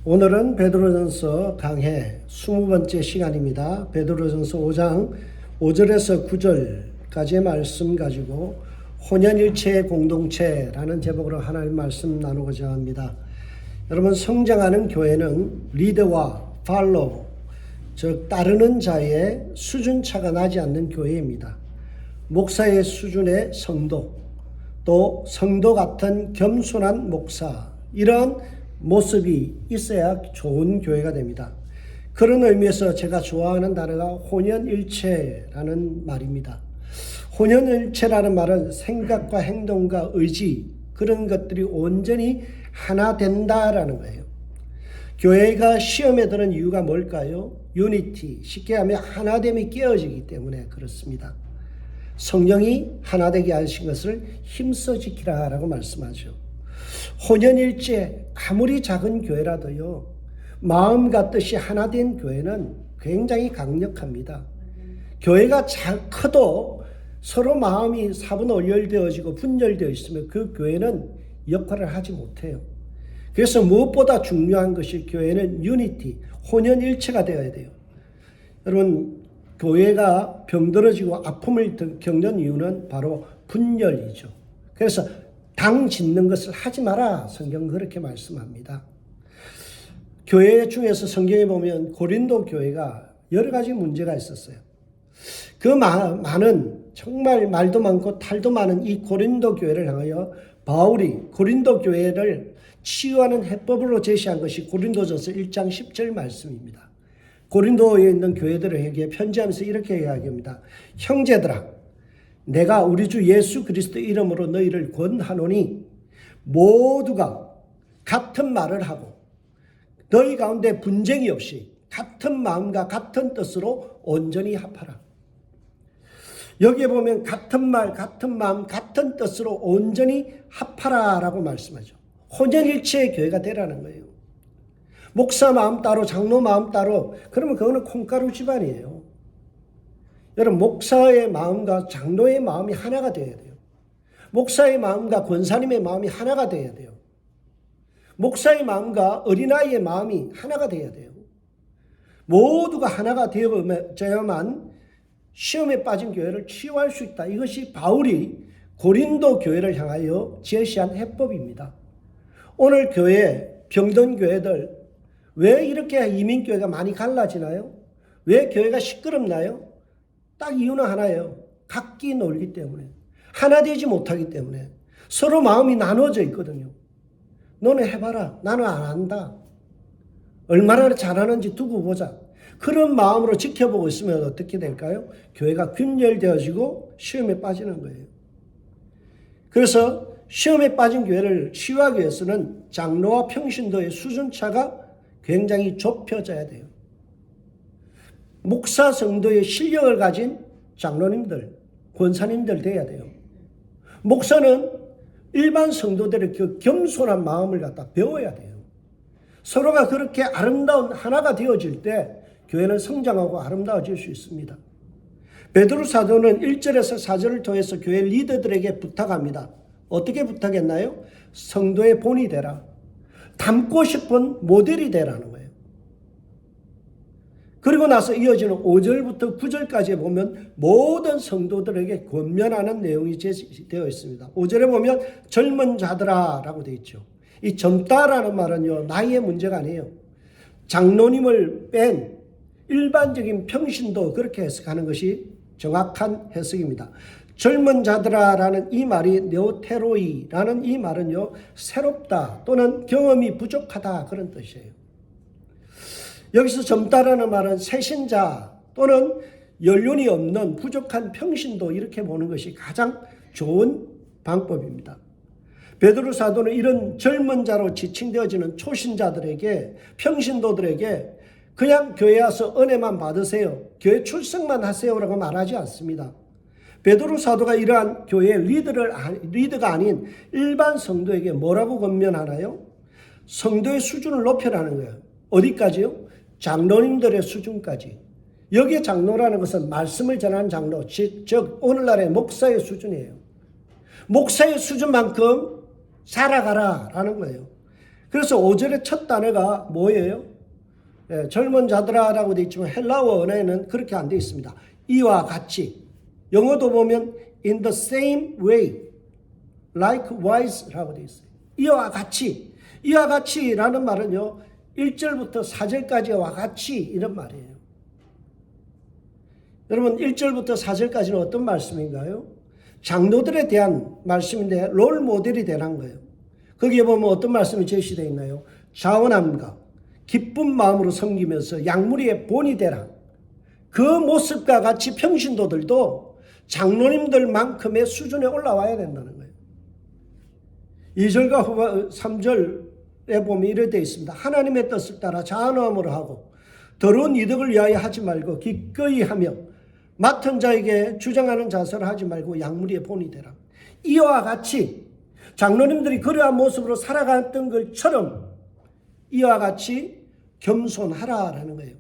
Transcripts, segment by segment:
오늘은 베드로전서 강해 20번째 시간입니다. 베드로전서 5장 5절에서 9절까지의 말씀 가지고 혼연일체의 공동체라는 제목으로 하나님 말씀 나누고자 합니다. 여러분, 성장하는 교회는 리더와 팔로우, 즉 따르는 자의 수준차가 나지 않는 교회입니다. 목사의 수준의 성도, 또 성도 같은 겸손한 목사, 이런 모습이 있어야 좋은 교회가 됩니다. 그런 의미에서 제가 좋아하는 단어가 혼연일체라는 말입니다. 혼연일체라는 말은 생각과 행동과 의지, 그런 것들이 온전히 하나 된다라는 거예요. 교회가 시험에 드는 이유가 뭘까요? 유니티, 쉽게 하면 하나됨이 깨어지기 때문에 그렇습니다. 성령이 하나되게 하신 것을 힘써 지키라 라고 말씀하죠. 혼연일체, 아무리 작은 교회라도요, 마음과 뜻이 하나된 교회는 굉장히 강력합니다. 교회가 커도 서로 마음이 사분오열되어지고 분열되어 있으면 그 교회는 역할을 하지 못해요. 그래서 무엇보다 중요한 것이 교회는 유니티, 혼연일체가 되어야 돼요. 여러분, 교회가 병들어지고 아픔을 겪는 이유는 바로 분열이죠. 그래서 당 짓는 것을 하지 마라, 성경은 그렇게 말씀합니다. 교회 중에서 성경에 보면 고린도 교회가 여러 가지 문제가 있었어요. 그 많은, 정말 말도 많고 탈도 많은 이 고린도 교회를 향하여 바울이 고린도 교회를 치유하는 해법으로 제시한 것이 고린도전서 1장 10절 말씀입니다. 고린도에 있는 교회들에게 편지하면서 이렇게 이야기합니다. 형제들아, 내가 우리 주 예수 그리스도 이름으로 너희를 권하노니 모두가 같은 말을 하고 너희 가운데 분쟁이 없이 같은 마음과 같은 뜻으로 온전히 합하라. 여기에 보면 같은 말, 같은 마음, 같은 뜻으로 온전히 합하라 라고 말씀하죠. 혼연일체의 교회가 되라는 거예요. 목사 마음 따로, 장로 마음 따로, 그러면 그거는 콩가루 집안이에요. 여러분, 목사의 마음과 장로의 마음이 하나가 되어야 돼요. 목사의 마음과 권사님의 마음이 하나가 되어야 돼요. 목사의 마음과 어린아이의 마음이 하나가 되어야 돼요. 모두가 하나가 되어야만 시험에 빠진 교회를 치유할 수 있다. 이것이 바울이 고린도 교회를 향하여 제시한 해법입니다. 오늘 교회, 병든 교회들, 왜 이렇게 이민교회가 많이 갈라지나요? 왜 교회가 시끄럽나요? 딱 이유는 하나예요. 각기 놀기 때문에. 하나 되지 못하기 때문에. 서로 마음이 나눠져 있거든요. 너는 해봐라. 나는 안 한다. 얼마나 잘하는지 두고 보자. 그런 마음으로 지켜보고 있으면 어떻게 될까요? 교회가 균열되어지고 시험에 빠지는 거예요. 그래서 시험에 빠진 교회를 치유하기 위해서는 장로와 평신도의 수준차가 굉장히 좁혀져야 돼요. 목사 성도의 실력을 가진 장로님들, 권사님들 돼야 돼요. 목사는 일반 성도들의 그 겸손한 마음을 갖다 배워야 돼요. 서로가 그렇게 아름다운 하나가 되어질 때 교회는 성장하고 아름다워질 수 있습니다. 베드로 사도는 1절에서 4절을 통해서 교회 리더들에게 부탁합니다. 어떻게 부탁했나요? 성도의 본이 되라. 닮고 싶은 모델이 되라는 거예요. 그리고 나서 이어지는 5절부터 9절까지 보면 모든 성도들에게 권면하는 내용이 제시되어 있습니다. 5절에 보면 젊은 자들아 라고 되어 있죠. 이 젊다라는 말은요, 나이의 문제가 아니에요. 장로님을 뺀 일반적인 평신도, 그렇게 해석하는 것이 정확한 해석입니다. 젊은 자들아라는 이 말이 네오테로이라는 이 말은요, 새롭다 또는 경험이 부족하다, 그런 뜻이에요. 여기서 젊다라는 말은 새신자 또는 연륜이 없는 부족한 평신도, 이렇게 보는 것이 가장 좋은 방법입니다. 베드로 사도는 이런 젊은 자로 지칭되어지는 초신자들에게, 평신도들에게 그냥 교회 와서 은혜만 받으세요, 교회 출석만 하세요라고 말하지 않습니다. 베드로 사도가 이러한 교회의 리더가 아닌 일반 성도에게 뭐라고 권면하나요? 성도의 수준을 높여라는 거예요. 어디까지요? 장로님들의 수준까지. 여기에 장로라는 것은 말씀을 전하는 장로, 즉 오늘날의 목사의 수준이에요. 목사의 수준만큼 살아가라라는 거예요. 그래서 5절의 첫 단어가 뭐예요? 예, 젊은 자들아라고 되어 있지만 헬라어 언어에는 그렇게 안 되어 있습니다. 이와 같이. 영어도 보면 in the same way, likewise라고 되어 있어요. 이와 같이. 이와 같이라는 말은요, 1절부터 4절까지와 같이 이런 말이에요. 여러분 1절부터 4절까지는 어떤 말씀인가요? 장로들에 대한 말씀인데 롤 모델이 되는 거예요. 거기에 보면 어떤 말씀이 제시되어 있나요? 자원함과 기쁜 마음으로 섬기면서 양무리의 본이 되라. 그 모습과 같이 평신도들도 장로님들만큼의 수준에 올라와야 된다는 거예요. 2절과 3절에 보면 이렇게 되어 있습니다. 하나님의 뜻을 따라 자원함으로 하고 더러운 이득을 위하여 하지 말고 기꺼이 하며 맡은 자에게 주장하는 자세를 하지 말고 양무리의 본이 되라. 이와 같이 장로님들이 그러한 모습으로 살아갔던 것처럼 이와 같이 겸손하라라는 거예요.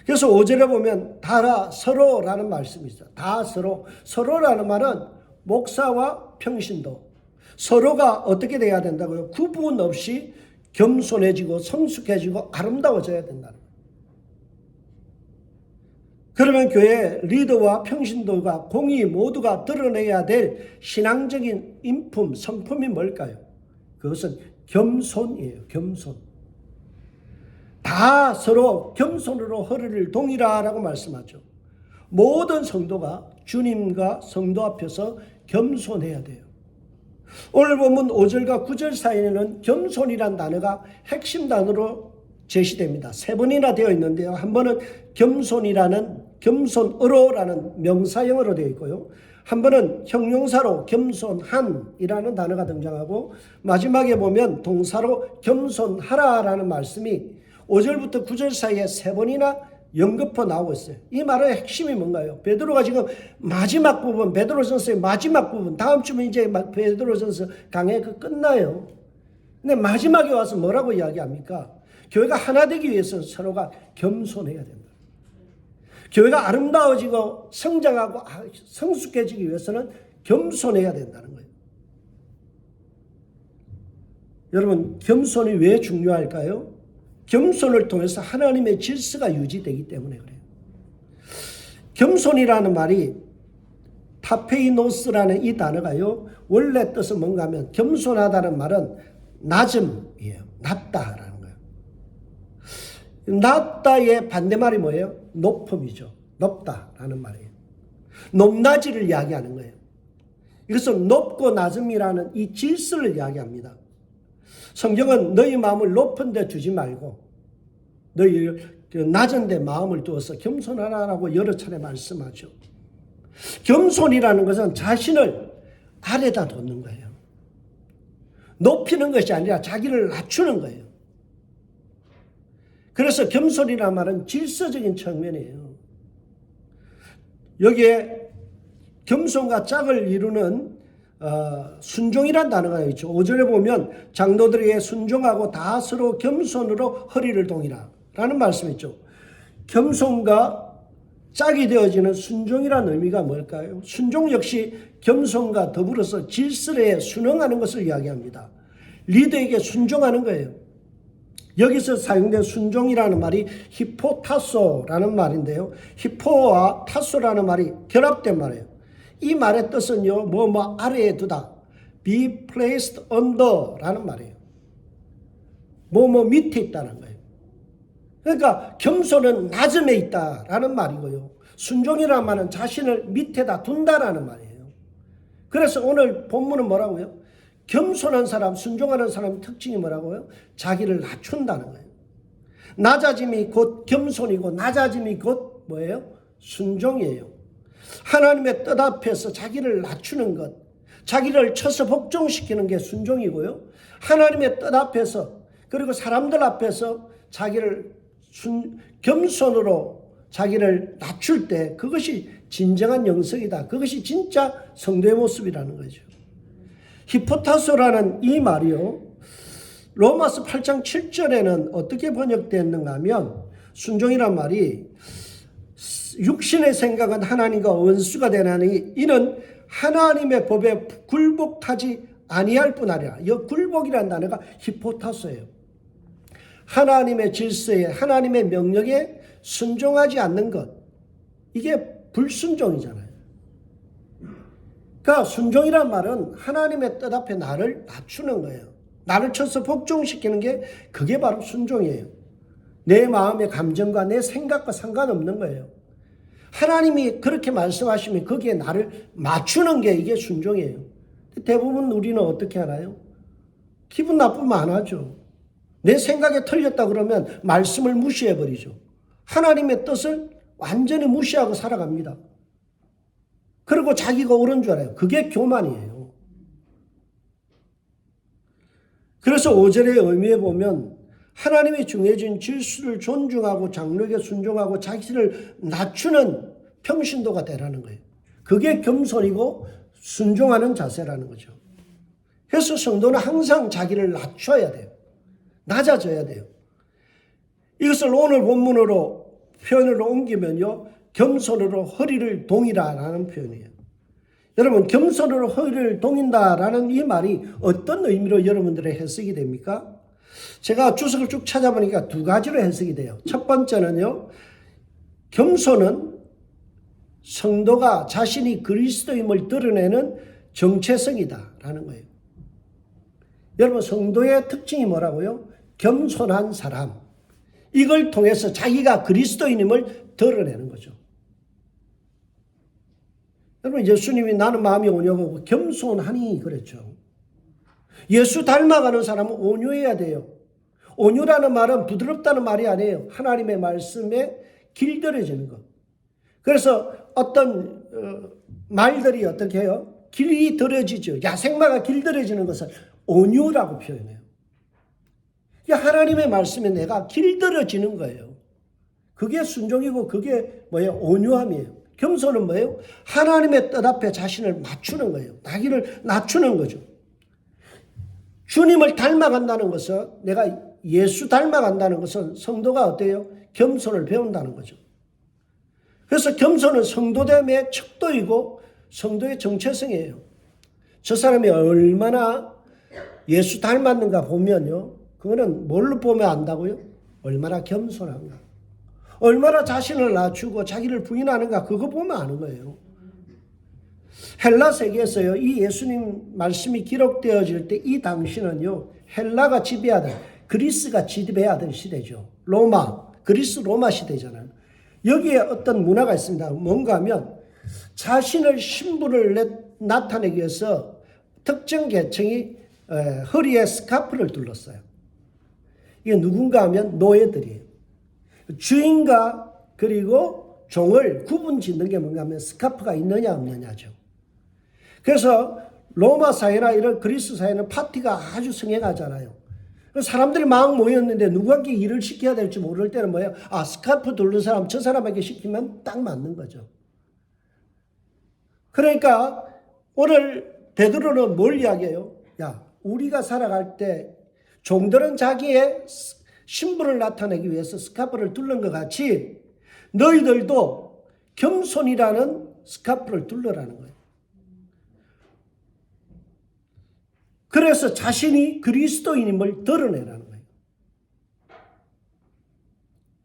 그래서 5절에 보면 다라 서로라는 말씀이 있어요. 다 서로. 서로라는 말은 목사와 평신도. 서로가 어떻게 돼야 된다고요? 구분 없이 겸손해지고 성숙해지고 아름다워져야 된다는 거예요. 그러면 교회 리더와 평신도가 공의 모두가 드러내야 될 신앙적인 인품, 성품이 뭘까요? 그것은 겸손이에요. 겸손. 다 서로 겸손으로 허리를 동이라라고 말씀하죠. 모든 성도가 주님과 성도 앞에서 겸손해야 돼요. 오늘 본문 5절과 9절 사이에는 겸손이란 단어가 핵심 단어로 제시됩니다. 3번이나 되어 있는데요. 한 번은 겸손으로라는 명사형으로 되어 있고요. 한 번은 형용사로 겸손한이라는 단어가 등장하고 마지막에 보면 동사로 겸손하라라는 말씀이 5절부터 9절 사이에 3번이나 연거푸 나오고 있어요. 이 말의 핵심이 뭔가요? 베드로가 지금 마지막 부분, 베드로전서의 마지막 부분, 다음 주면 이제 베드로전서 강해 끝나요. 근데 마지막에 와서 뭐라고 이야기합니까? 교회가 하나 되기 위해서 서로가 겸손해야 된다. 교회가 아름다워지고 성장하고 성숙해지기 위해서는 겸손해야 된다는 거예요. 여러분, 겸손이 왜 중요할까요? 겸손을 통해서 하나님의 질서가 유지되기 때문에 그래요. 겸손이라는 말이 타페이노스라는 이 단어가요, 원래 뜻은 뭔가 하면 겸손하다는 말은 낮음이에요. 낮다라는 거예요. 낮다의 반대말이 뭐예요? 높음이죠. 높다라는 말이에요. 높낮이를 이야기하는 거예요. 그래서 높고 낮음이라는 이 질서를 이야기합니다. 성경은 너희 마음을 높은 데 두지 말고 너희 낮은 데 마음을 두어서 겸손하라고 여러 차례 말씀하죠. 겸손이라는 것은 자신을 아래다 뒀는 거예요. 높이는 것이 아니라 자기를 낮추는 거예요. 그래서 겸손이라는 말은 질서적인 측면이에요. 여기에 겸손과 짝을 이루는 순종이란 단어가 있죠. 5절에 보면 장로들에게 순종하고 다 서로 겸손으로 허리를 동이라 라는 말씀이 있죠. 겸손과 짝이 되어지는 순종이라는 의미가 뭘까요? 순종 역시 겸손과 더불어서 질서에 순응하는 것을 이야기합니다. 리더에게 순종하는 거예요. 여기서 사용된 순종이라는 말이 히포타소라는 말인데요. 히포와 타소라는 말이 결합된 말이에요. 이 말의 뜻은요, 뭐 아래에 두다, be placed under라는 말이에요. 뭐 밑에 있다는 거예요. 그러니까 겸손은 낮음에 있다라는 말이고요. 순종이라는 말은 자신을 밑에다 둔다라는 말이에요. 그래서 오늘 본문은 뭐라고요? 겸손한 사람, 순종하는 사람의 특징이 뭐라고요? 자기를 낮춘다는 거예요. 낮아짐이 곧 겸손이고 낮아짐이 곧 뭐예요? 순종이에요. 하나님의 뜻 앞에서 자기를 낮추는 것, 자기를 쳐서 복종시키는 게 순종이고요. 하나님의 뜻 앞에서 그리고 사람들 앞에서 자기를 겸손으로 자기를 낮출 때 그것이 진정한 영성이다. 그것이 진짜 성도의 모습이라는 거죠. 히포타소라는 이 말이요, 로마서 8장 7절에는 어떻게 번역되었는가 하면 순종이란 말이 육신의 생각은 하나님과 원수가 되나니 이는 하나님의 법에 굴복하지 아니할 뿐 아니라, 이 굴복이라는 단어가 히포타소예요. 하나님의 질서에, 하나님의 명령에 순종하지 않는 것, 이게 불순종이잖아요. 그러니까 순종이란 말은 하나님의 뜻 앞에 나를 낮추는 거예요. 나를 쳐서 복종시키는 게 그게 바로 순종이에요. 내 마음의 감정과 내 생각과 상관없는 거예요. 하나님이 그렇게 말씀하시면 거기에 나를 맞추는 게 이게 순종이에요. 대부분 우리는 어떻게 하나요? 기분 나쁘면 안 하죠. 내 생각에 틀렸다 그러면 말씀을 무시해버리죠. 하나님의 뜻을 완전히 무시하고 살아갑니다. 그리고 자기가 옳은 줄 알아요. 그게 교만이에요. 그래서 5절의 의미에 보면 하나님이 정해진 질서를 존중하고 장로에게 순종하고 자기를 낮추는 평신도가 되라는 거예요. 그게 겸손이고 순종하는 자세라는 거죠. 그래서 성도는 항상 자기를 낮춰야 돼요. 낮아져야 돼요. 이것을 오늘 본문으로 표현으로 옮기면요, 겸손으로 허리를 동이라라는 표현이에요. 여러분, 겸손으로 허리를 동인다라는 이 말이 어떤 의미로 여러분들의 해석이 됩니까? 제가 주석을 쭉 찾아보니까 두 가지로 해석이 돼요. 첫 번째는요, 겸손은 성도가 자신이 그리스도임을 드러내는 정체성이다라는 거예요. 여러분, 성도의 특징이 뭐라고요? 겸손한 사람. 이걸 통해서 자기가 그리스도인임을 드러내는 거죠. 여러분, 예수님이 나는 마음이 온유하고 겸손하니 그랬죠. 예수 닮아가는 사람은 온유해야 돼요. 온유라는 말은 부드럽다는 말이 아니에요. 하나님의 말씀에 길들여지는 것. 그래서 어떤 말들이 어떻게 해요? 길이 들어지죠. 야생마가 길들여지는 것을 온유라고 표현해요. 하나님의 말씀에 내가 길들여지는 거예요. 그게 순종이고 그게 뭐예요? 온유함이에요. 겸손은 뭐예요? 하나님의 뜻 앞에 자신을 맞추는 거예요. 자기를 낮추는 거죠. 주님을 닮아간다는 것은, 내가 예수 닮아간다는 것은 성도가 어때요? 겸손을 배운다는 거죠. 그래서 겸손은 성도됨의 척도이고 성도의 정체성이에요. 저 사람이 얼마나 예수 닮았는가 보면요, 그거는 뭘로 보면 안다고요? 얼마나 겸손한가, 얼마나 자신을 낮추고 자기를 부인하는가, 그거 보면 아는 거예요. 헬라 세계에서요, 이 예수님 말씀이 기록되어질 때 이 당시는요, 헬라가 지배하던, 그리스가 지배하던 시대죠. 그리스 로마 시대잖아요. 여기에 어떤 문화가 있습니다. 뭔가 하면 자신을 신분을 나타내기 위해서 특정 계층이 허리에 스카프를 둘렀어요. 이게 누군가 하면 노예들이에요. 주인과 그리고 종을 구분 짓는 게 뭔가 하면 스카프가 있느냐 없느냐죠. 그래서 로마 사회나 이런 그리스 사회는 파티가 아주 성행하잖아요. 사람들이 막 모였는데 누구한테 일을 시켜야 될지 모를 때는 뭐예요? 스카프 둘른 사람, 저 사람에게 시키면 딱 맞는 거죠. 그러니까 오늘 베드로는 뭘 이야기해요? 우리가 살아갈 때 종들은 자기의 신분을 나타내기 위해서 스카프를 둘른 것 같이 너희들도 겸손이라는 스카프를 둘러라는 거예요. 그래서 자신이 그리스도인임을 드러내라는 거예요.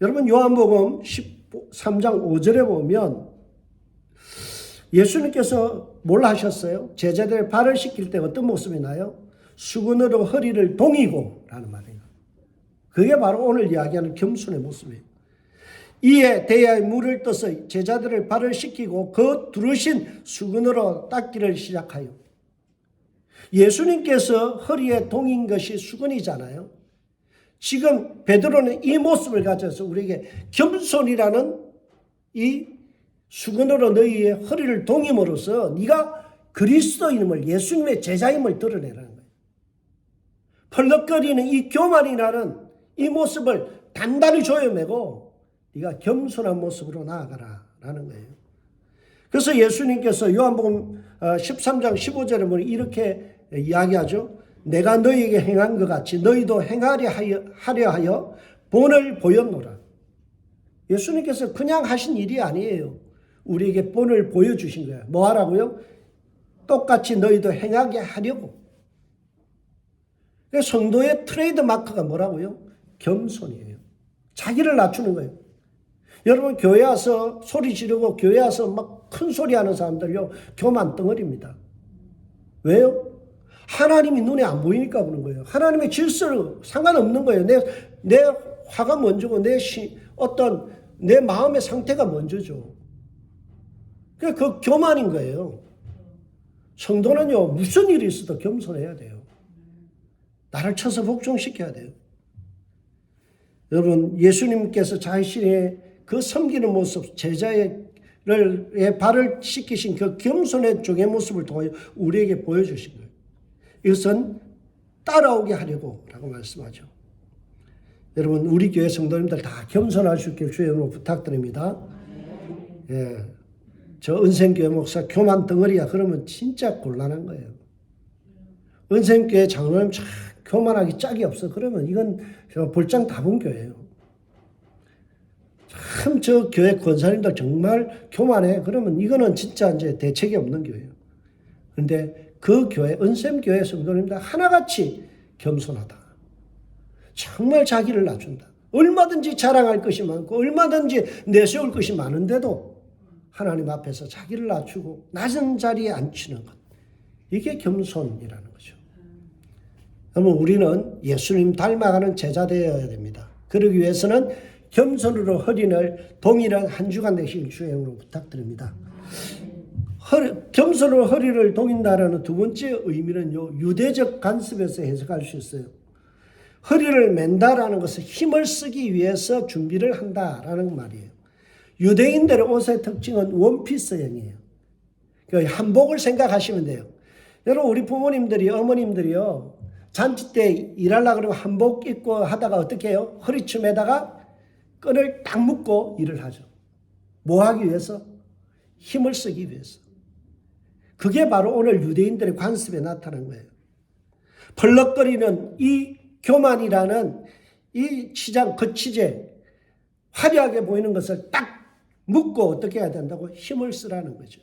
여러분, 요한복음 13장 5절에 보면 예수님께서 뭘 하셨어요? 제자들의 발을 씻길 때 어떤 모습이 나요? 수건으로 허리를 동이고 라는 말이에요. 그게 바로 오늘 이야기하는 겸손의 모습이에요. 이에 대야에 물을 떠서 제자들의 발을 씻기고 그 두르신 수건으로 닦기를 시작하여, 예수님께서 허리에 동인 것이 수건이잖아요. 지금 베드로는 이 모습을 가져서 우리에게 겸손이라는 이 수건으로 너희의 허리를 동임으로써 네가 그리스도인임을, 예수님의 제자임을 드러내라는 거예요. 펄럭거리는 이 교만이라는 이 모습을 단단히 조여매고 네가 겸손한 모습으로 나아가라라는 거예요. 그래서 예수님께서 요한복음 13장 15절에 보면 이렇게 이야기하죠. 내가 너희에게 행한 것 같이 너희도 행하려 하여 본을 보였노라. 예수님께서 그냥 하신 일이 아니에요. 우리에게 본을 보여주신 거예요. 뭐 하라고요? 똑같이 너희도 행하게 하려고. 성도의 트레이드 마크가 뭐라고요? 겸손이에요. 자기를 낮추는 거예요. 여러분 교회 와서 소리 지르고 교회 와서 막 큰 소리 하는 사람들요, 교만 덩어리입니다. 왜요? 하나님이 눈에 안 보이니까 그런 거예요. 하나님의 질서로 상관없는 거예요. 내 화가 먼저고 어떤 내 마음의 상태가 먼저죠. 그 교만인 거예요. 성도는요, 무슨 일이 있어도 겸손해야 돼요. 나를 쳐서 복종시켜야 돼요. 여러분, 예수님께서 자신의 그 섬기는 모습, 제자의 발을 씻기신 그 겸손의 종의 모습을 통하여 우리에게 보여주신 거예요. 이것은 따라오게 하려고 라고 말씀하죠. 여러분, 우리 교회 성도님들 다 겸손할 수 있게 주의 이름으로 부탁드립니다. 예. 저 은생교회 목사 교만 덩어리야 그러면 진짜 곤란한 거예요. 은생교회 장로님 참 교만하기 짝이 없어 그러면 이건 볼장 다분 교회예요. 참 저 교회 권사님들 정말 교만해 그러면 이거는 진짜 이제 대책이 없는 교회예요. 그런데 그 교회 은샘교회 성도님들 하나같이 겸손하다. 정말 자기를 낮춘다. 얼마든지 자랑할 것이 많고 얼마든지 내세울 것이 많은데도 하나님 앞에서 자기를 낮추고 낮은 자리에 앉히는 것. 이게 겸손이라는 거죠. 그러면 우리는 예수님 닮아가는 제자 되어야 됩니다. 그러기 위해서는 겸손으로 허리를 동일한 한 주간 되시길 주의 이름으로 부탁드립니다. 겸손으로 허리를 동인다라는 두 번째 의미는요, 유대적 관습에서 해석할 수 있어요. 허리를 맨다라는 것은 힘을 쓰기 위해서 준비를 한다라는 말이에요. 유대인들의 옷의 특징은 원피스형이에요. 그러니까 한복을 생각하시면 돼요. 여러분 우리 부모님들이 어머님들이요 잔치 때 일하려고 그러면 한복 입고 하다가 어떻게 해요? 허리춤에다가 끈을 딱 묶고 일을 하죠. 뭐 하기 위해서? 힘을 쓰기 위해서. 그게 바로 오늘 유대인들의 관습에 나타난 거예요. 펄럭거리는 이 교만이라는 이 치장, 거치제, 화려하게 보이는 것을 딱 묶고 어떻게 해야 된다고? 힘을 쓰라는 거죠.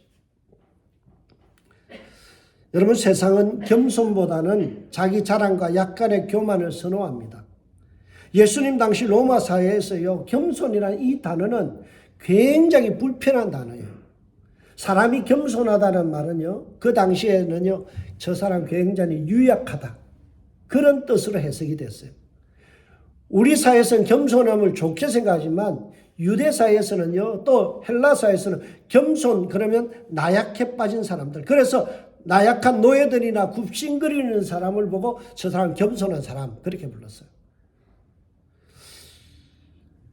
여러분 세상은 겸손보다는 자기 자랑과 약간의 교만을 선호합니다. 예수님 당시 로마 사회에서요, 겸손이라는 이 단어는 굉장히 불편한 단어예요. 사람이 겸손하다는 말은요, 그 당시에는요, 저 사람 굉장히 유약하다. 그런 뜻으로 해석이 됐어요. 우리 사회에서는 겸손함을 좋게 생각하지만 유대 사회에서는요, 또 헬라 사회에서는 겸손 그러면 나약해 빠진 사람들. 그래서 나약한 노예들이나 굽신거리는 사람을 보고 저 사람 겸손한 사람 그렇게 불렀어요.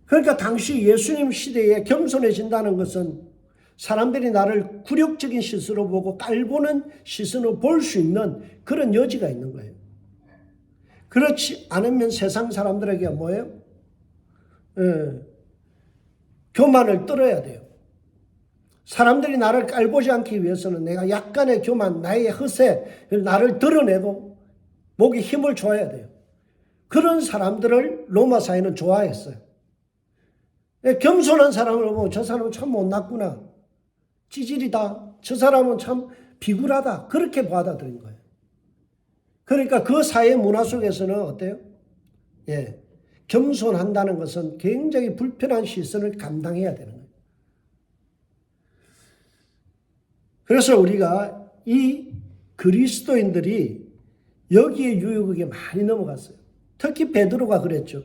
그러니까 당시 예수님 시대에 겸손해진다는 것은 사람들이 나를 굴욕적인 시선으로 보고 깔보는 시선으로 볼 수 있는 그런 여지가 있는 거예요. 그렇지 않으면 세상 사람들에게 뭐예요? 교만을 떨어야 돼요. 사람들이 나를 깔보지 않기 위해서는 내가 약간의 교만, 나의 허세, 나를 드러내고 목에 힘을 줘야 돼요. 그런 사람들을 로마 사회는 좋아했어요. 겸손한 사람을 보고 저 사람은 참 못났구나. 찌질이다. 저 사람은 참 비굴하다. 그렇게 받아들인 거예요. 그러니까 그 사회 문화 속에서는 어때요? 예, 겸손한다는 것은 굉장히 불편한 시선을 감당해야 되는 거예요. 그래서 우리가 이 그리스도인들이 여기에 유혹에 많이 넘어갔어요. 특히 베드로가 그랬죠.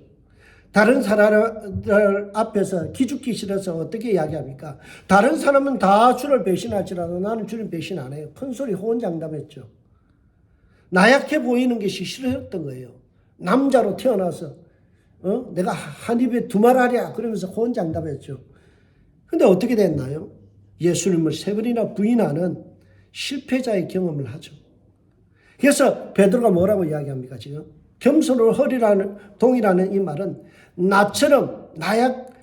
다른 사람들 앞에서 기죽기 싫어서 어떻게 이야기합니까? 다른 사람은 다 주를 배신할지라도 나는 주를 배신 안 해요. 큰소리 호언장담했죠. 나약해 보이는 것이 싫었던 거예요. 남자로 태어나서 내가 한 입에 두 말 하랴 그러면서 호언장담했죠. 근데 어떻게 됐나요? 예수님을 세 번이나 부인하는 실패자의 경험을 하죠. 그래서 베드로가 뭐라고 이야기합니까 지금? 겸손으로 허리라는 동이라는 이 말은 나처럼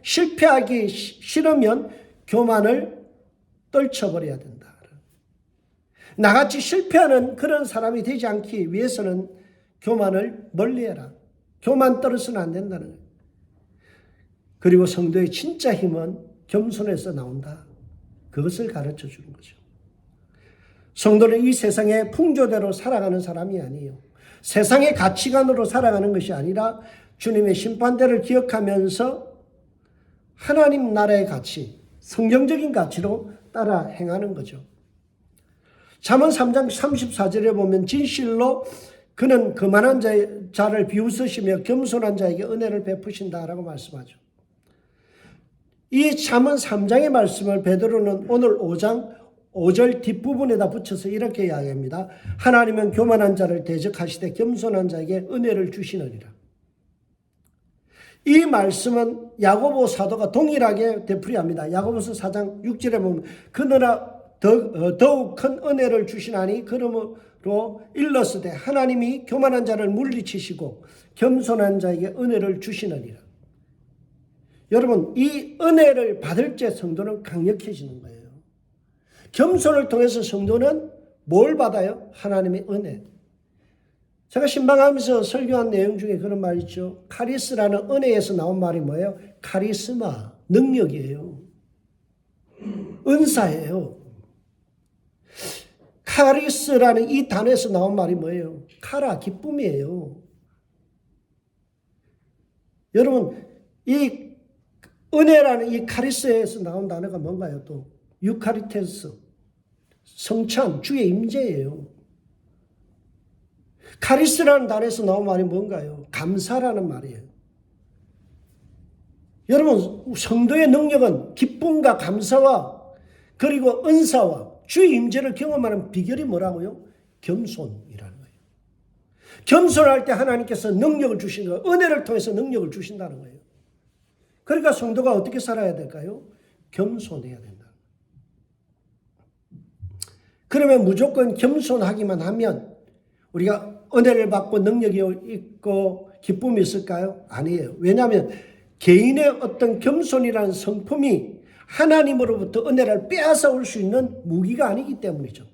실패하기 싫으면 교만을 떨쳐버려야 된다. 나같이 실패하는 그런 사람이 되지 않기 위해서는 교만을 멀리해라. 교만 떨어서는 안 된다는 거예요. 그리고 성도의 진짜 힘은 겸손에서 나온다. 그것을 가르쳐 주는 거죠. 성도는 이 세상의 풍조대로 살아가는 사람이 아니에요. 세상의 가치관으로 살아가는 것이 아니라 주님의 심판대를 기억하면서 하나님 나라의 가치, 성경적인 가치로 따라 행하는 거죠. 잠언 3장 34절에 보면 진실로 그는 거만한 자를 비웃으시며 겸손한 자에게 은혜를 베푸신다라고 말씀하죠. 이 잠언 3장의 말씀을 베드로는 오늘 5장 5절 뒷부분에다 붙여서 이렇게 이야기합니다. 하나님은 교만한 자를 대적하시되 겸손한 자에게 은혜를 주시느니라. 이 말씀은 야고보 사도가 동일하게 되풀이합니다. 야고보서 4장 6절에 보면 그러나 더욱 큰 은혜를 주시나니 그러므로 일렀으되 하나님이 교만한 자를 물리치시고 겸손한 자에게 은혜를 주시느니라. 여러분, 이 은혜를 받을 때 성도는 강력해지는 거예요. 겸손을 통해서 성도는 뭘 받아요? 하나님의 은혜. 제가 신방하면서 설교한 내용 중에 그런 말 있죠. 카리스라는 은혜에서 나온 말이 뭐예요? 카리스마, 능력이에요. 은사예요. 카리스라는 이 단어에서 나온 말이 뭐예요? 카라, 기쁨이에요. 여러분, 이 은혜라는 이 카리스에서 나온 단어가 뭔가요? 또 유카리테스, 성찬, 주의 임재예요. 카리스라는 단어에서 나온 말이 뭔가요? 감사라는 말이에요. 여러분, 성도의 능력은 기쁨과 감사와 그리고 은사와 주의 임재를 경험하는 비결이 뭐라고요? 겸손이라는 거예요. 겸손할 때 하나님께서 능력을 주신 거예요. 은혜를 통해서 능력을 주신다는 거예요. 그러니까 성도가 어떻게 살아야 될까요? 겸손해야 된다. 그러면 무조건 겸손하기만 하면 우리가 은혜를 받고 능력이 있고 기쁨이 있을까요? 아니에요. 왜냐하면 개인의 어떤 겸손이라는 성품이 하나님으로부터 은혜를 빼앗아 올 수 있는 무기가 아니기 때문이죠.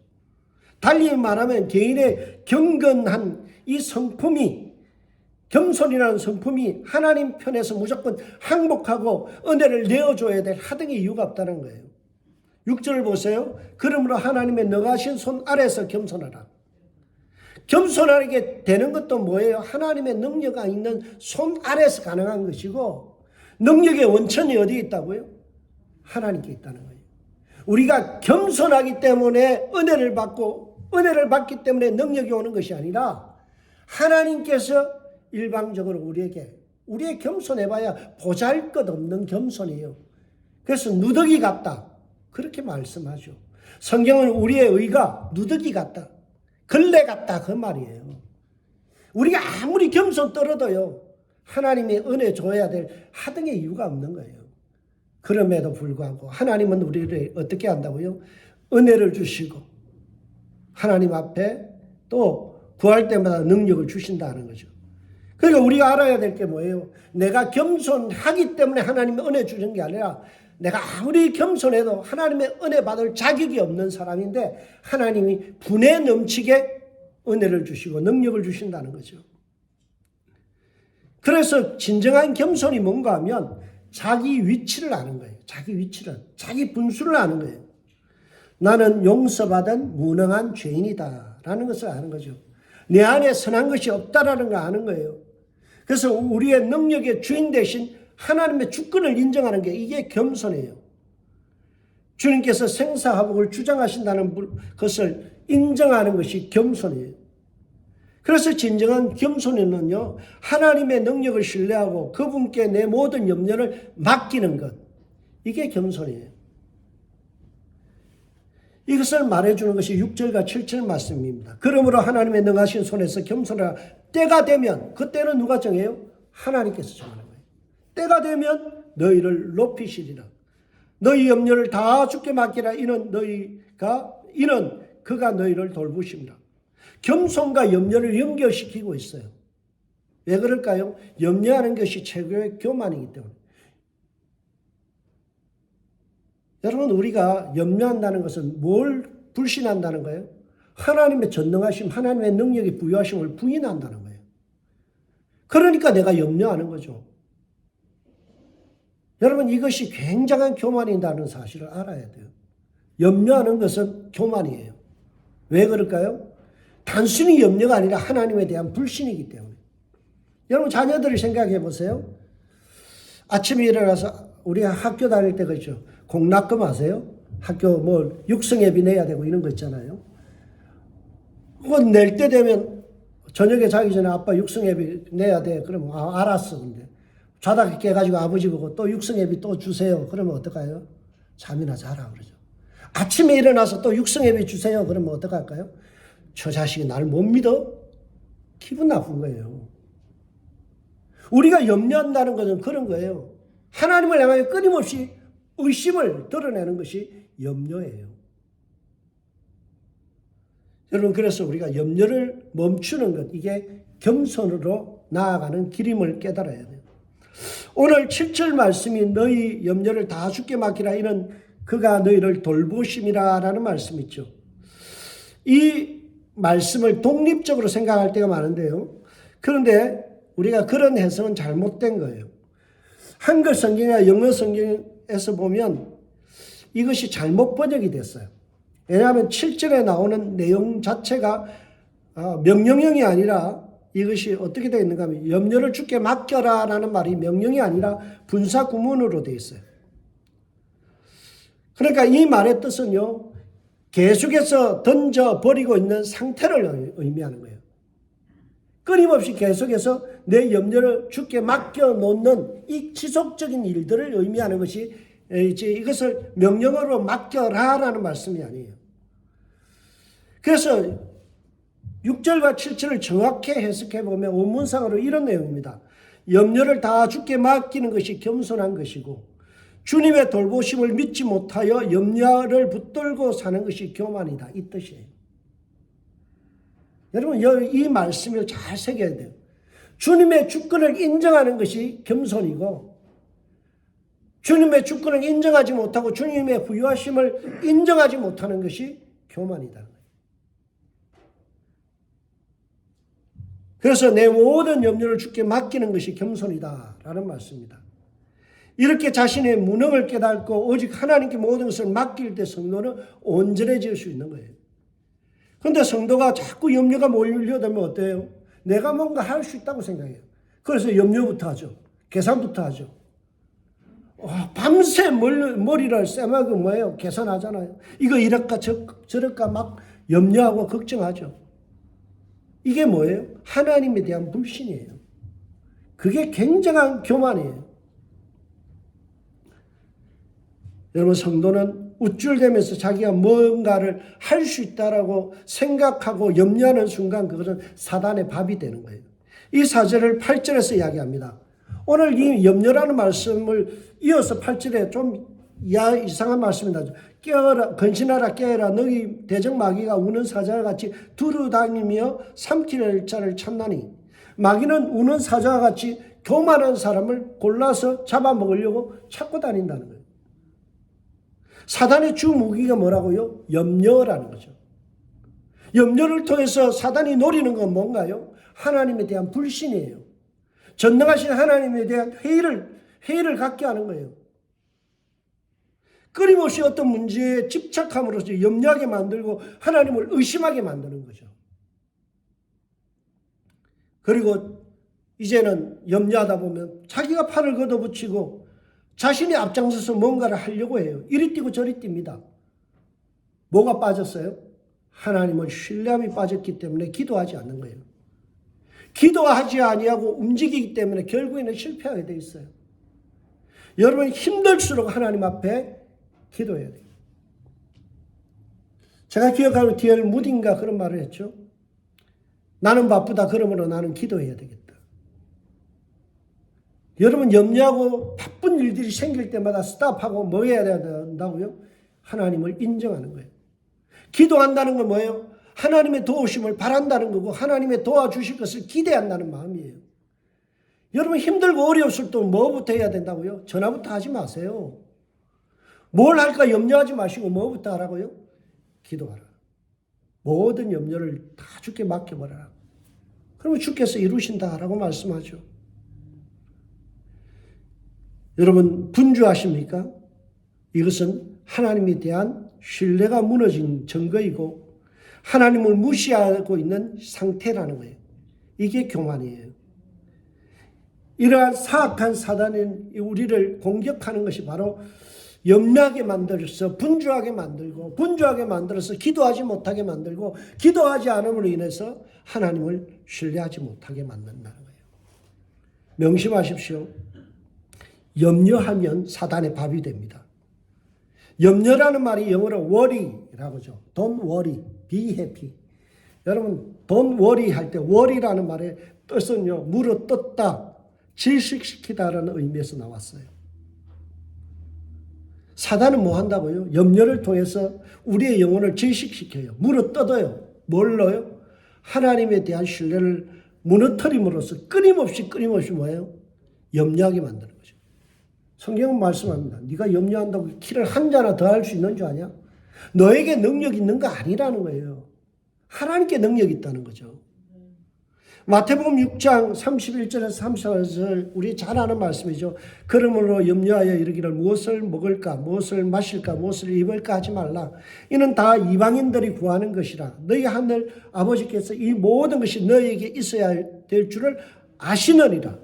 달리 말하면 개인의 경건한 이 성품이, 겸손이라는 성품이 하나님 편에서 무조건 항복하고 은혜를 내어줘야 될 하등의 이유가 없다는 거예요. 6절을 보세요. 그러므로 하나님의 너가신 손 아래서 겸손하라. 겸손하게 되는 것도 뭐예요? 하나님의 능력이 있는 손 아래서 가능한 것이고, 능력의 원천이 어디에 있다고요? 하나님께 있다는 거예요. 우리가 겸손하기 때문에 은혜를 받고, 은혜를 받기 때문에 능력이 오는 것이 아니라 하나님께서 일방적으로 우리의 겸손해봐야 보잘것없는 겸손이에요. 그래서 누더기 같다, 그렇게 말씀하죠. 성경은 우리의 의가 누더기 같다, 걸레 같다, 그 말이에요. 우리가 아무리 겸손 떨어도요, 하나님의 은혜 줘야 될 하등의 이유가 없는 거예요. 그럼에도 불구하고 하나님은 우리를 어떻게 한다고요? 은혜를 주시고 하나님 앞에 또 구할 때마다 능력을 주신다는 거죠. 그러니까 우리가 알아야 될 게 뭐예요? 내가 겸손하기 때문에 하나님의 은혜 주는 게 아니라 내가 아무리 겸손해도 하나님의 은혜 받을 자격이 없는 사람인데 하나님이 분에 넘치게 은혜를 주시고 능력을 주신다는 거죠. 그래서 진정한 겸손이 뭔가 하면 자기 위치를 아는 거예요. 자기 분수를 아는 거예요. 나는 용서받은 무능한 죄인이다 라는 것을 아는 거죠. 내 안에 선한 것이 없다라는 걸 아는 거예요. 그래서 우리의 능력의 주인 대신 하나님의 주권을 인정하는 게 이게 겸손이에요. 주님께서 생사화복을 주장하신다는 것을 인정하는 것이 겸손이에요. 그래서 진정한 겸손에는요, 하나님의 능력을 신뢰하고 그분께 내 모든 염려를 맡기는 것, 이게 겸손이에요. 이것을 말해주는 것이 6절과 7절 말씀입니다. 그러므로 하나님의 능하신 손에서 겸손하라. 때가 되면, 그때는 누가 정해요? 하나님께서 정하는 거예요. 때가 되면 너희를 높이시리라. 너희 염려를 다 주께 맡기라. 이는 그가 너희를 돌보십니다. 겸손과 염려를 연결시키고 있어요. 왜 그럴까요? 염려하는 것이 최고의 교만이기 때문에. 여러분, 우리가 염려한다는 것은 뭘 불신한다는 거예요? 하나님의 전능하심, 하나님의 능력이 부여하심을 부인한다는 거예요. 그러니까 내가 염려하는 거죠. 여러분, 이것이 굉장한 교만이라는 사실을 알아야 돼요. 염려하는 것은 교만이에요. 왜 그럴까요? 단순히 염려가 아니라 하나님에 대한 불신이기 때문에. 여러분 자녀들을 생각해 보세요. 아침에 일어나서 우리가 학교 다닐 때 그렇죠. 공락금 아세요? 학교 뭐 육성예비 내야 되고 이런 거 있잖아요. 그거 낼 때 되면 저녁에 자기 전에 아빠 육성예비 내야 돼. 그러면 알았어. 근데 자다 깨가지고 아버지 보고 또 육성예비 또 주세요. 그러면 어떡해요? 잠이나 자라 그러죠. 아침에 일어나서 또 육성예비 주세요. 그러면 어떡할까요? 저 자식이 나를 못 믿어? 기분 나쁜 거예요. 우리가 염려한다는 것은 그런 거예요. 하나님을 향하여 끊임없이 의심을 드러내는 것이 염려예요. 여러분, 그래서 우리가 염려를 멈추는 것, 이게 겸손으로 나아가는 길임을 깨달아야 돼요. 오늘 7절 말씀이 너희 염려를 다 주께 맡기라, 이런 그가 너희를 돌보심이라 라는 말씀이 있죠. 이 말씀을 독립적으로 생각할 때가 많은데요. 그런데 우리가 그런 해석은 잘못된 거예요. 한글 성경이나 영어 성경에서 보면 이것이 잘못 번역이 됐어요. 왜냐하면 7절에 나오는 내용 자체가 명령형이 아니라 이것이 어떻게 되어 있는가 하면 염려를 주께 맡겨라 라는 말이 명령이 아니라 분사 구문으로 되어 있어요. 그러니까 이 말의 뜻은요, 계속해서 던져버리고 있는 상태를 의미하는 거예요. 끊임없이 계속해서 내 염려를 주께 맡겨놓는 이 지속적인 일들을 의미하는 것이 이제 이것을 명령어로 맡겨라라는 말씀이 아니에요. 그래서 6절과 7절을 정확히 해석해 보면 원문상으로 이런 내용입니다. 염려를 다 주께 맡기는 것이 겸손한 것이고 주님의 돌보심을 믿지 못하여 염려를 붙들고 사는 것이 교만이다, 이 뜻이에요. 여러분, 이 말씀을 잘 새겨야 돼요. 주님의 주권을 인정하는 것이 겸손이고 주님의 주권을 인정하지 못하고 주님의 부유하심을 인정하지 못하는 것이 교만이다. 그래서 내 모든 염려를 주께 맡기는 것이 겸손이다라는 말씀입니다. 이렇게 자신의 무능을 깨닫고 오직 하나님께 모든 것을 맡길 때 성도는 온전해질 수 있는 거예요. 그런데 성도가 자꾸 염려가 몰려들면 어때요? 내가 뭔가 할 수 있다고 생각해요. 그래서 염려부터 하죠. 계산부터 하죠. 밤새 머리를 쎄매고 뭐예요? 계산하잖아요. 이거 이럴까 저럴까 막 염려하고 걱정하죠. 이게 뭐예요? 하나님에 대한 불신이에요. 그게 굉장한 교만이에요. 여러분, 성도는 우쭐대면서 자기가 뭔가를 할 수 있다라고 생각하고 염려하는 순간 그것은 사단의 밥이 되는 거예요. 이 사절을 8절에서 이야기합니다. 오늘 이 염려라는 말씀을 이어서 8절에 좀 이상한 말씀이 나죠. 깨어라, 근신하라, 깨어라, 너희 대적마귀가 우는 사자와 같이 두루다니며 삼킬 자를 찾나니. 마귀는 우는 사자와 같이 교만한 사람을 골라서 잡아먹으려고 찾고 다닌다는 거예요. 사단의 주 무기가 뭐라고요? 염려라는 거죠. 염려를 통해서 사단이 노리는 건 뭔가요? 하나님에 대한 불신이에요. 전능하신 하나님에 대한 회의를 갖게 하는 거예요. 끊임없이 어떤 문제에 집착함으로써 염려하게 만들고 하나님을 의심하게 만드는 거죠. 그리고 이제는 염려하다 보면 자기가 팔을 걷어붙이고 자신이 앞장서서 뭔가를 하려고 해요. 이리 뛰고 저리 뜁니다. 뭐가 빠졌어요? 하나님을 신뢰함이 빠졌기 때문에 기도하지 않는 거예요. 기도하지 아니하고 움직이기 때문에 결국에는 실패하게 돼 있어요. 여러분, 힘들수록 하나님 앞에 기도해야 돼요. 제가 기억하는 D.L. 무딘가 그런 말을 했죠. 나는 바쁘다, 그러므로 나는 기도해야 되겠다. 여러분, 염려하고 바쁜 일들이 생길 때마다 스탑하고 뭐 해야 된다고요? 하나님을 인정하는 거예요. 기도한다는 건 뭐예요? 하나님의 도우심을 바란다는 거고 하나님의 도와주실 것을 기대한다는 마음이에요. 여러분, 힘들고 어려웠을 때 뭐부터 해야 된다고요? 전화부터 하지 마세요. 뭘 할까 염려하지 마시고 뭐부터 하라고요? 기도하라. 모든 염려를 다 주께 맡겨버려라. 그러면 주께서 이루신다라고 말씀하죠. 여러분, 분주하십니까? 이것은 하나님에 대한 신뢰가 무너진 증거이고 하나님을 무시하고 있는 상태라는 거예요. 이게 교만이에요. 이러한 사악한 사단이 우리를 공격하는 것이 바로 염려하게 만들어서 분주하게 만들고, 분주하게 만들어서 기도하지 못하게 만들고, 기도하지 않음으로 인해서 하나님을 신뢰하지 못하게 만든다는 거예요. 명심하십시오. 염려하면 사단의 밥이 됩니다. 염려라는 말이 영어로 worry라고 하죠. Don't worry, be happy. 여러분, don't worry 할 때 worry라는 말의 뜻은요, 물어 뜯다, 질식시키다라는 의미에서 나왔어요. 사단은 뭐 한다고요? 염려를 통해서 우리의 영혼을 질식시켜요. 물어 뜯어요. 뭘로요? 하나님에 대한 신뢰를 무너뜨림으로써 끊임없이 뭐예요? 염려하게 만드는 거죠. 성경은 말씀합니다. 네가 염려한다고 키를 한 자나 더 할 수 있는 줄 아냐? 너에게 능력이 있는 거 아니라는 거예요. 하나님께 능력이 있다는 거죠. 마태복음 6장 31절에서 34절 우리 잘 아는 말씀이죠. 그러므로 염려하여 이르기를 무엇을 먹을까, 무엇을 마실까, 무엇을 입을까 하지 말라. 이는 다 이방인들이 구하는 것이라. 너희 하늘 아버지께서 이 모든 것이 너희에게 있어야 될 줄을 아시느니라.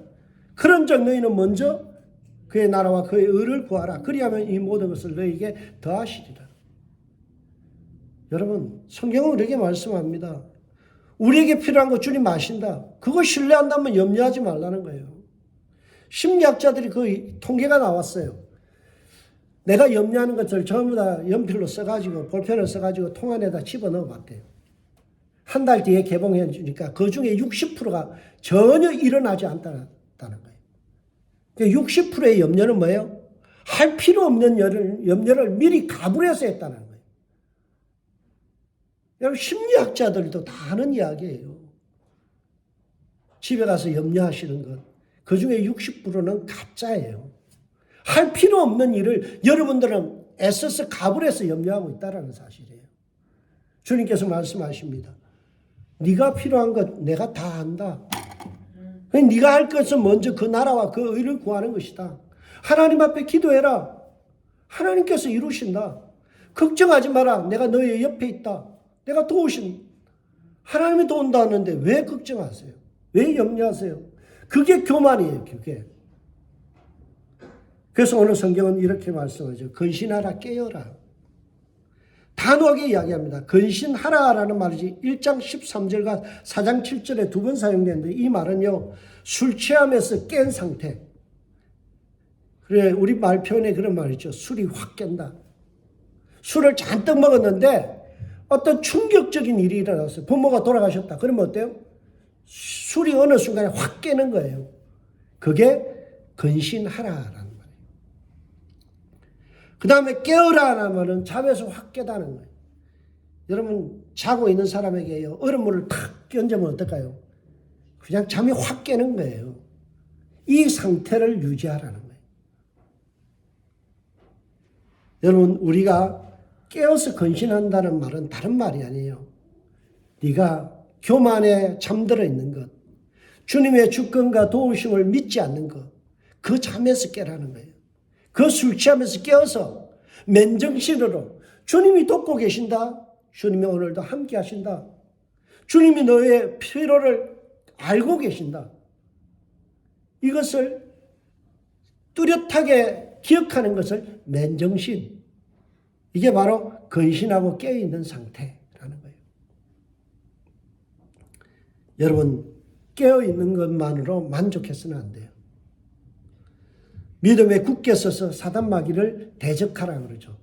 그런즉 너희는 먼저 그의 나라와 그의 의를 구하라. 그리하면 이 모든 것을 너희에게 더하시리라. 여러분, 성경은 우리에게 말씀합니다. 우리에게 필요한 거 주님 아신다. 그거 신뢰한다면 염려하지 말라는 거예요. 심리학자들이 그 통계가 나왔어요. 내가 염려하는 것을 전부 다 연필로 써가지고 볼펜을 써가지고 통 안에다 집어넣어 봤대요. 한 달 뒤에 개봉해 주니까 그 중에 60%가 전혀 일어나지 않다는 거예요. 60%의 염려는 뭐예요? 할 필요 없는 염려를 미리 가불해서 했다는 거예요. 여러분, 심리학자들도 다 하는 이야기예요. 집에 가서 염려하시는 것, 그 중에 60%는 가짜예요. 할 필요 없는 일을 여러분들은 애써서 가불해서 염려하고 있다는 사실이에요. 주님께서 말씀하십니다. 네가 필요한 것 내가 다 한다. 네가 할 것은 먼저 그 나라와 그 의를 구하는 것이다. 하나님 앞에 기도해라. 하나님께서 이루신다. 걱정하지 마라. 내가 너의 옆에 있다. 내가 도우신, 하나님이 도운다는데 왜 걱정하세요? 왜 염려하세요? 그게 교만이에요, 그게. 그래서 오늘 성경은 이렇게 말씀하죠. 근신하라, 깨어라. 단호하게 이야기합니다. 근신하라라는 말이지 1장 13절과 4장 7절에 두 번 사용되는데 이 말은요, 술 취함에서 깬 상태. 그래, 우리 말 표현에 그런 말 있죠. 술이 확 깬다. 술을 잔뜩 먹었는데 어떤 충격적인 일이 일어났어요. 부모가 돌아가셨다. 그러면 어때요? 술이 어느 순간에 확 깨는 거예요. 그게 근신하라라는 말이에요. 그 다음에 깨어라라는 말은 잠에서 확 깨다는 거예요. 여러분, 자고 있는 사람에게요, 얼음물을 탁 끼얹으면 어떨까요? 그냥 잠이 확 깨는 거예요. 이 상태를 유지하라는 거예요. 여러분, 우리가 깨어서 근신한다는 말은 다른 말이 아니에요. 네가 교만에 잠들어 있는 것, 주님의 주권과 도우심을 믿지 않는 것, 그 잠에서 깨라는 거예요. 그 술 취하면서 깨어서 맨정신으로 주님이 돕고 계신다. 주님이 오늘도 함께 하신다. 주님이 너의 필요를 알고 계신다. 이것을 뚜렷하게 기억하는 것을 맨정신, 이게 바로 근신하고 깨어있는 상태라는 거예요. 여러분, 깨어있는 것만으로 만족해서는 안 돼요. 믿음에 굳게 서서 사단 마귀를 대적하라 그러죠.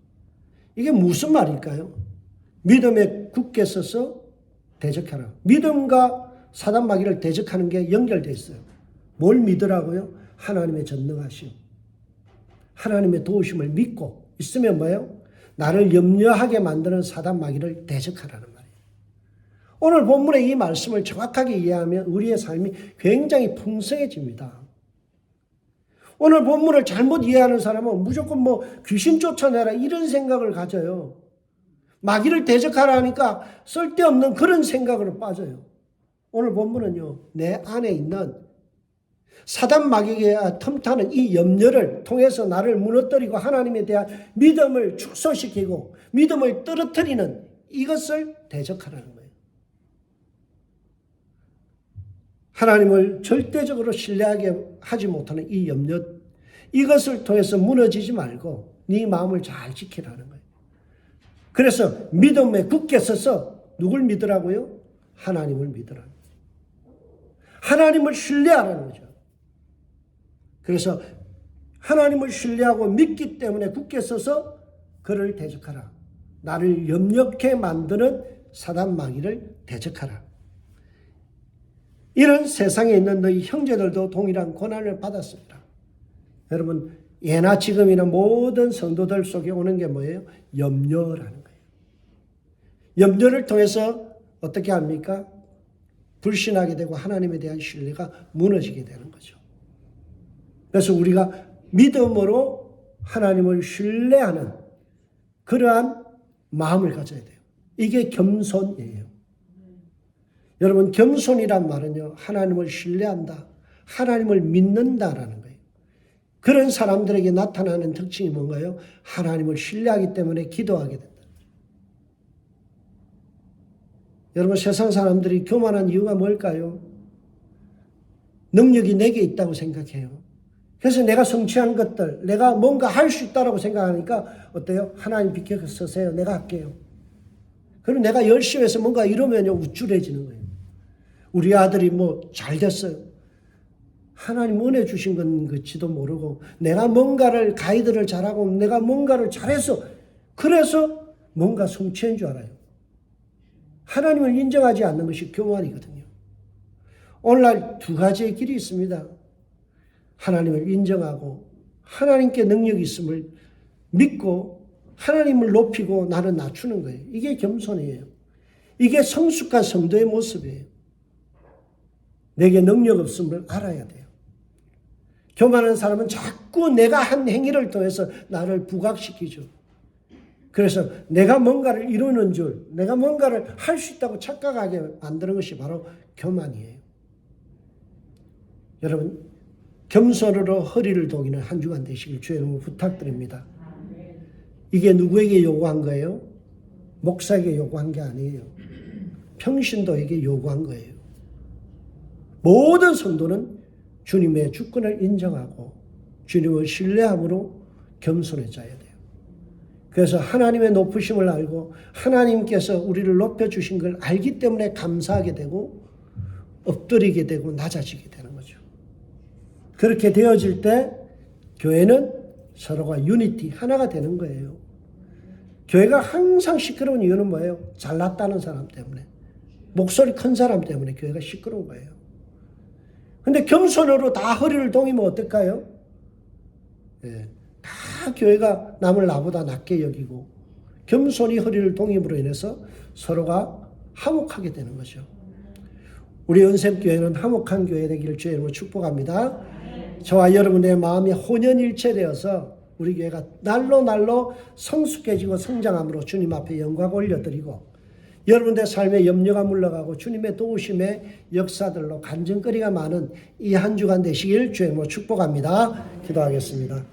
이게 무슨 말일까요? 믿음에 굳게 서서 대적하라. 믿음과 사단 마귀를 대적하는 게 연결되어 있어요. 뭘 믿으라고요? 하나님의 전능하심, 하나님의 도우심을 믿고 있으면 뭐예요? 나를 염려하게 만드는 사단 마귀를 대적하라는 말이에요. 오늘 본문의 이 말씀을 정확하게 이해하면 우리의 삶이 굉장히 풍성해집니다. 오늘 본문을 잘못 이해하는 사람은 무조건 뭐 귀신 쫓아내라 이런 생각을 가져요. 마귀를 대적하라 하니까 쓸데없는 그런 생각으로 빠져요. 오늘 본문은요, 내 안에 있는 사단 마귀에게 틈타는 이 염려를 통해서 나를 무너뜨리고 하나님에 대한 믿음을 축소시키고 믿음을 떨어뜨리는 이것을 대적하라는 거예요. 하나님을 절대적으로 신뢰하게 하지 못하는 이 염려, 이것을 통해서 무너지지 말고 네 마음을 잘 지키라는 거예요. 그래서 믿음에 굳게 서서 누굴 믿으라고요? 하나님을 믿으라. 하나님을 신뢰하라는 거죠. 그래서 하나님을 신뢰하고 믿기 때문에 굳게 서서 그를 대적하라. 나를 염려케 만드는 사단 마귀를 대적하라. 이런 세상에 있는 너희 형제들도 동일한 고난을 받았습니다. 여러분, 예나 지금이나 모든 성도들 속에 오는 게 뭐예요? 염려라는 거예요. 염려를 통해서 어떻게 합니까? 불신하게 되고 하나님에 대한 신뢰가 무너지게 되는 거죠. 그래서 우리가 믿음으로 하나님을 신뢰하는 그러한 마음을 가져야 돼요. 이게 겸손이에요. 여러분, 겸손이란 말은요, 하나님을 신뢰한다, 하나님을 믿는다라는 거예요. 그런 사람들에게 나타나는 특징이 뭔가요? 하나님을 신뢰하기 때문에 기도하게 된다. 여러분, 세상 사람들이 교만한 이유가 뭘까요? 능력이 내게 있다고 생각해요. 그래서 내가 성취한 것들, 내가 뭔가 할 수 있다고 생각하니까 어때요? 하나님 비켜서세요. 내가 할게요. 그리고 내가 열심히 해서 뭔가 이루면요, 우쭐해지는 거예요. 우리 아들이 뭐 잘 됐어요. 하나님 은혜 주신 건 그지도 모르고 내가 뭔가를 가이드를 잘하고 내가 뭔가를 잘해서 그래서 뭔가 성취한 줄 알아요. 하나님을 인정하지 않는 것이 교만이거든요. 오늘날 두 가지의 길이 있습니다. 하나님을 인정하고 하나님께 능력이 있음을 믿고 하나님을 높이고 나는 낮추는 거예요. 이게 겸손이에요. 이게 성숙한 성도의 모습이에요. 내게 능력 없음을 알아야 돼요. 교만한 사람은 자꾸 내가 한 행위를 통해서 나를 부각시키죠. 그래서 내가 뭔가를 이루는 줄, 내가 뭔가를 할 수 있다고 착각하게 만드는 것이 바로 교만이에요. 여러분, 겸손으로 허리를 동이는 한 주간 되시길 주의 이름으로 부탁드립니다. 이게 누구에게 요구한 거예요? 목사에게 요구한 게 아니에요. 평신도에게 요구한 거예요. 모든 성도는 주님의 주권을 인정하고 주님을 신뢰함으로 겸손해져야 돼요. 그래서 하나님의 높으심을 알고 하나님께서 우리를 높여주신 걸 알기 때문에 감사하게 되고 엎드리게 되고 낮아지게 되는 거죠. 그렇게 되어질 때 교회는 서로가 유니티, 하나가 되는 거예요. 교회가 항상 시끄러운 이유는 뭐예요? 잘났다는 사람 때문에. 목소리 큰 사람 때문에 교회가 시끄러운 거예요. 근데 겸손으로 다 허리를 동이면 어떨까요? 예, 다 교회가 남을 나보다 낮게 여기고 겸손히 허리를 동임으로 인해서 서로가 화목하게 되는 거죠. 우리 은샘교회는 화목한 교회 되기를 주의 이름으로 축복합니다. 저와 여러분의 마음이 혼연일체되어서 우리 교회가 날로 성숙해지고 성장함으로 주님 앞에 영광 올려드리고 여러분의 삶에 염려가 물러가고 주님의 도우심의 역사들로 간증거리가 많은 이 한 주간 되시길 주의 이름으로 축복합니다. 기도하겠습니다.